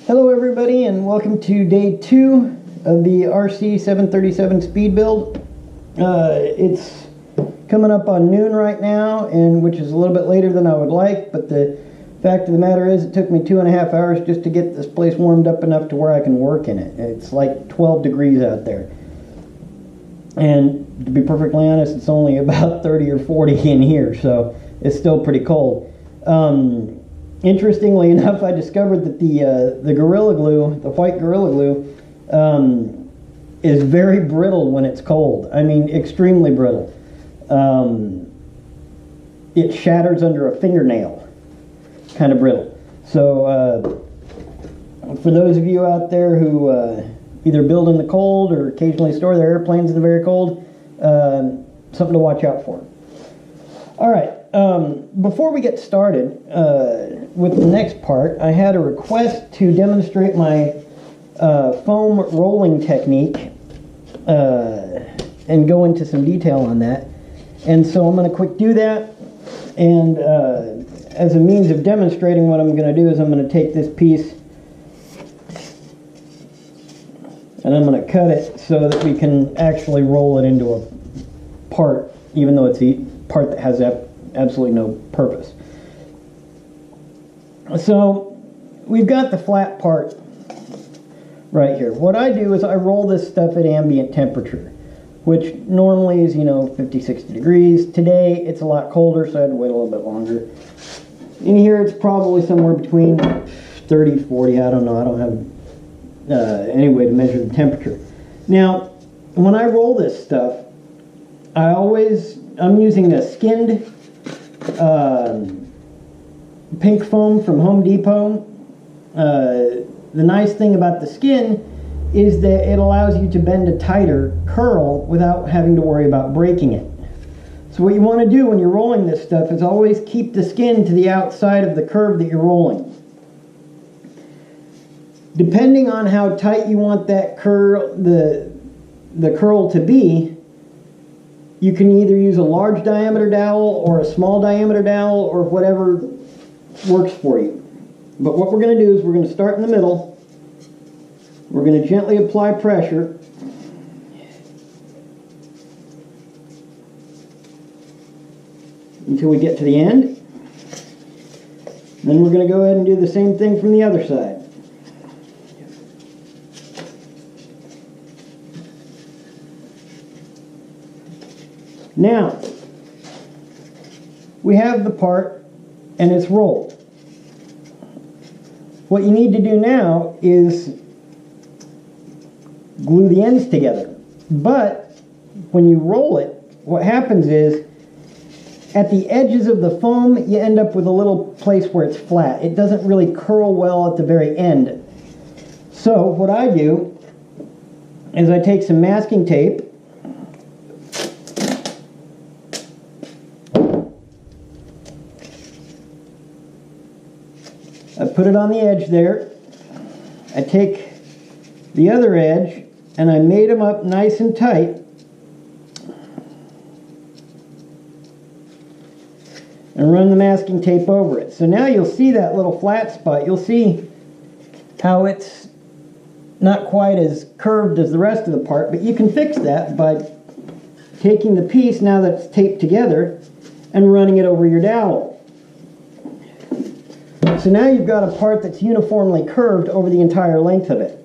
Hello everybody and welcome to day 2 of the RC 737 speed build. It's coming up on noon right now, and which is a little bit later than I would like, but the fact of the matter is it took me 2.5 hours just to get this place warmed up enough to where I can work in it. It's like 12 degrees out there, and to be perfectly honest, it's only about 30 or 40 in here, so it's still pretty cold. Interestingly enough, I discovered that the Gorilla Glue, the white Gorilla Glue, is very brittle when it's cold. I mean, extremely brittle. It shatters under a fingernail, kind of brittle. So for those of you out there who either build in the cold or occasionally store their airplanes in the very cold, something to watch out for. All right. Before we get started with the next part, I had a request to demonstrate my foam rolling technique and go into some detail on that. And so I'm going to quick do that. And as a means of demonstrating what I'm going to do is I'm going to take this piece and I'm going to cut it so that we can actually roll it into a part, even though it's a part that has absolutely no purpose. So we've got the flat part right here. What I do is I roll this stuff at ambient temperature, which normally is, 50, 60 degrees. Today it's a lot colder, so I had to wait a little bit longer. In here it's probably somewhere between 30, 40, I don't know. I don't have any way to measure the temperature. Now, when I roll this stuff, I'm using a skinned pink foam from Home Depot. The nice thing about the skin is that it allows you to bend a tighter curl without having to worry about breaking it. So what you want to do when you're rolling this stuff is always keep the skin to the outside of the curve that you're rolling. Depending on how tight you want that curl, the curl to be, you can either use a large diameter dowel or a small diameter dowel or whatever works for you. But what we're going to do is we're going to start in the middle. We're going to gently apply pressure. Until we get to the end. Then we're going to go ahead and do the same thing from the other side. Now, we have the part and it's rolled. What you need to do now is glue the ends together. But when you roll it, what happens is at the edges of the foam, you end up with a little place where it's flat. It doesn't really curl well at the very end. So what I do is I take some masking tape, I put it on the edge there. I take the other edge and I made them up nice and tight. And run the masking tape over it. So now you'll see that little flat spot. You'll see how it's not quite as curved as the rest of the part, but you can fix that by taking the piece now that it's taped together and running it over your dowel. So now you've got a part that's uniformly curved over the entire length of it.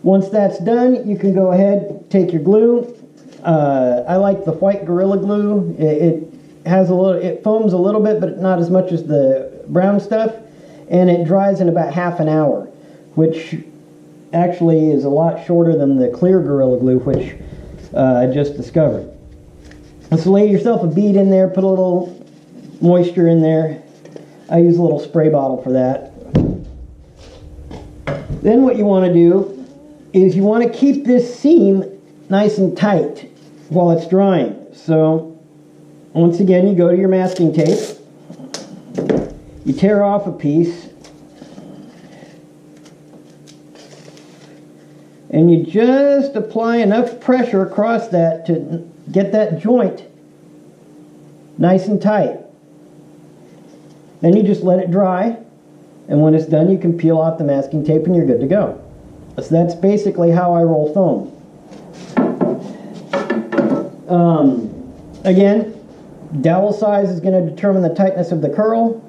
Once that's done, you can go ahead, take your glue. I like the white Gorilla Glue. It foams a little bit, but not as much as the brown stuff, and it dries in about half an hour, which actually is a lot shorter than the clear Gorilla Glue, which I just discovered. So lay yourself a bead in there, put a little moisture in there. I use a little spray bottle for that. Then what you want to do is you want to keep this seam nice and tight while it's drying. So once again, you go to your masking tape, you tear off a piece, and you just apply enough pressure across that to get that joint nice and tight. Then you just let it dry. And when it's done, you can peel off the masking tape and you're good to go. So that's basically how I roll foam. Again, dowel size is going to determine the tightness of the curl.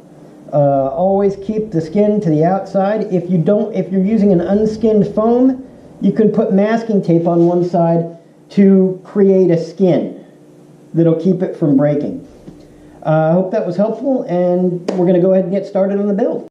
Always keep the skin to the outside. If you're using an unskinned foam, you can put masking tape on one side to create a skin that'll keep it from breaking. I hope that was helpful, and we're going to go ahead and get started on the build.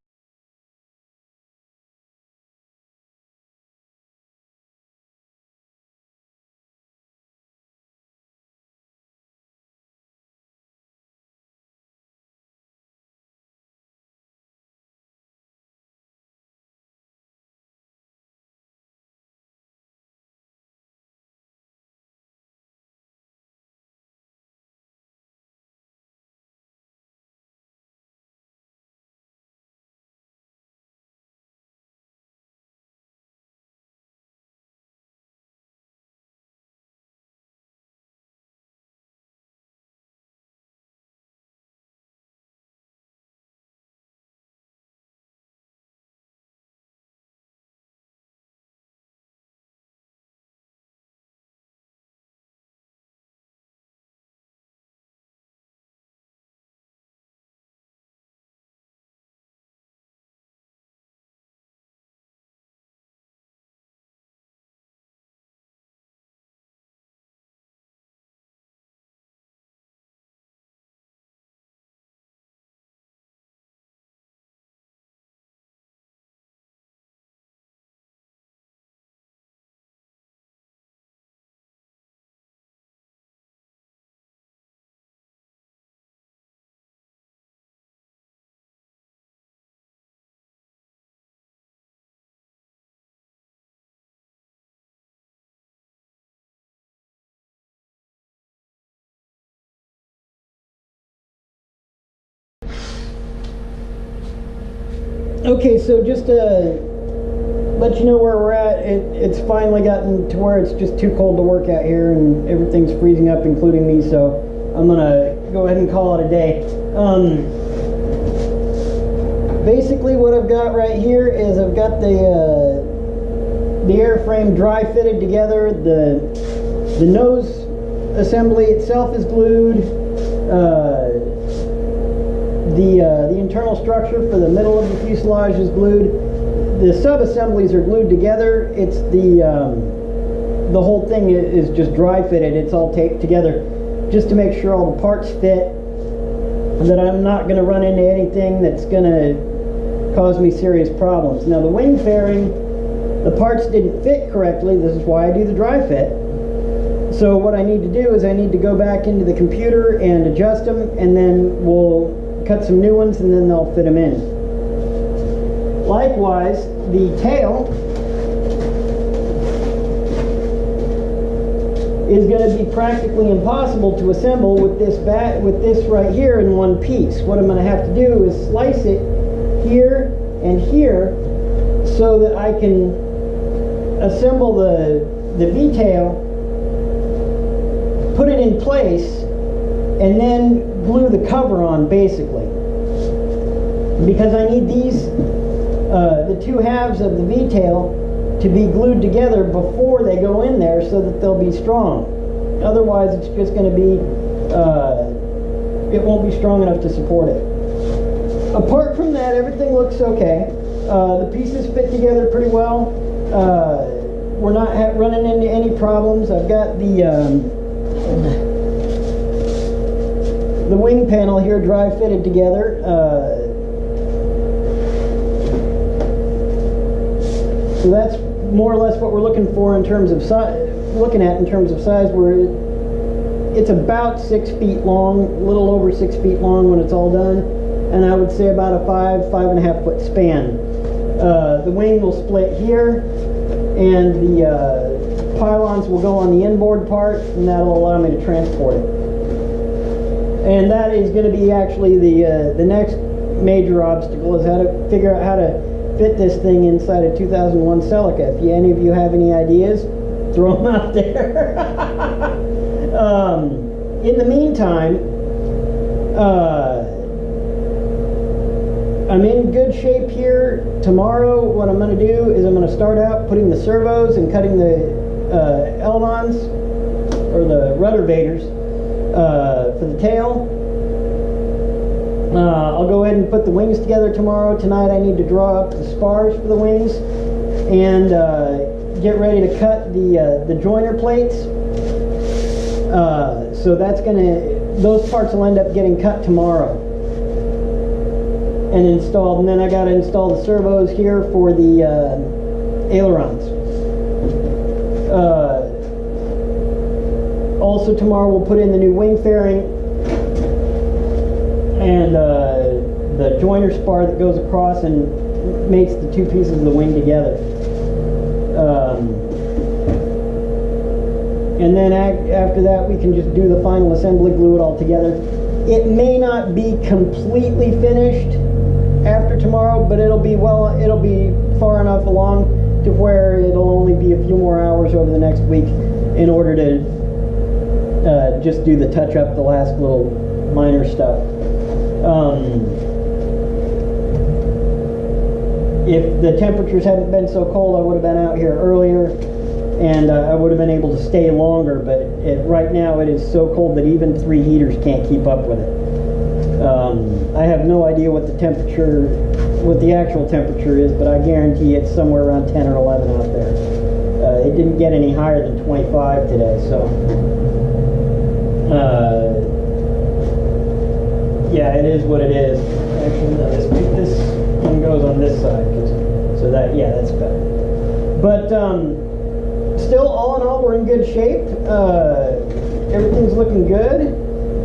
Okay, so just to let you know where we're at, it's finally gotten to where it's just too cold to work out here and everything's freezing up, including me, so I'm gonna go ahead and call it a day. Basically what I've got right here is I've got the airframe dry fitted together. The nose assembly itself is glued. The internal structure for the middle of the fuselage is glued. The sub-assemblies are glued together. It's the whole thing is just dry fitted. It's all taped together just to make sure all the parts fit, that I'm not going to run into anything that's going to cause me serious problems. Now the wing fairing, the parts didn't fit correctly. This is why I do the dry fit. So what I need to do is I need to go back into the computer and adjust them, and then we'll cut some new ones and then they'll fit them in. Likewise, the tail is going to be practically impossible to assemble with this right here in one piece. What I'm going to have to do is slice it here and here so that I can assemble the V-tail, put it in place, and then glue the cover on, basically. Because I need these, the two halves of the V-tail to be glued together before they go in there so that they'll be strong. Otherwise it's just going to be, it won't be strong enough to support it. Apart from that, everything looks okay. The pieces fit together pretty well. We're not running into any problems. I've got the wing panel here dry fitted together. So that's more or less what we're looking for in terms of size. In terms of size, where it's about 6 feet long, a little over 6 feet long when it's all done, and I would say about a 5.5 foot span. The wing will split here, and the pylons will go on the inboard part, and that'll allow me to transport it. And that is going to be actually the next major obstacle, is how to figure out how to fit this thing inside a 2001 Celica. If any of you have any ideas, throw them out there. In the meantime, I'm in good shape here. Tomorrow, what I'm going to do is I'm going to start out putting the servos and cutting the ailerons, or the rudder vaders, for the tail. I'll go ahead and put the wings together tomorrow. Tonight I need to draw up the spars for the wings and get ready to cut the joiner plates. So that's those parts will end up getting cut tomorrow and installed. And then I got to install the servos here for the ailerons. Also tomorrow we'll put in the new wing fairing and the joiner spar that goes across and mates the two pieces of the wing together. And then after that we can just do the final assembly, glue it all together. It may not be completely finished after tomorrow, but it'll be far enough along to where it'll only be a few more hours over the next week in order to just do the touch up, the last little minor stuff. If the temperatures hadn't been so cold, I would have been out here earlier and I would have been able to stay longer, but right now it is so cold that even 3 heaters can't keep up with it. I have no idea what the actual temperature is, but I guarantee it's somewhere around 10 or 11 out there. It didn't get any higher than 25 today, so yeah, it is what it is. Actually, no, this one goes on this side, so that's better. But still, all in all, we're in good shape. Everything's looking good.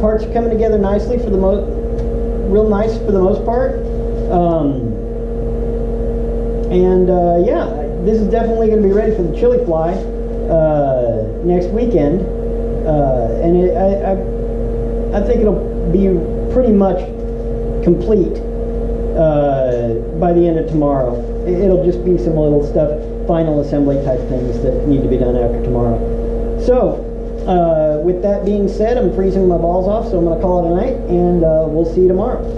Parts are coming together nicely for the real nice for the most part. Yeah, this is definitely going to be ready for the chili fly next weekend, and I think it'll be pretty much complete by the end of tomorrow. It'll just be some little stuff, final assembly type things that need to be done after tomorrow. So with that being said, I'm freezing my balls off, so I'm going to call it a night, and we'll see you tomorrow.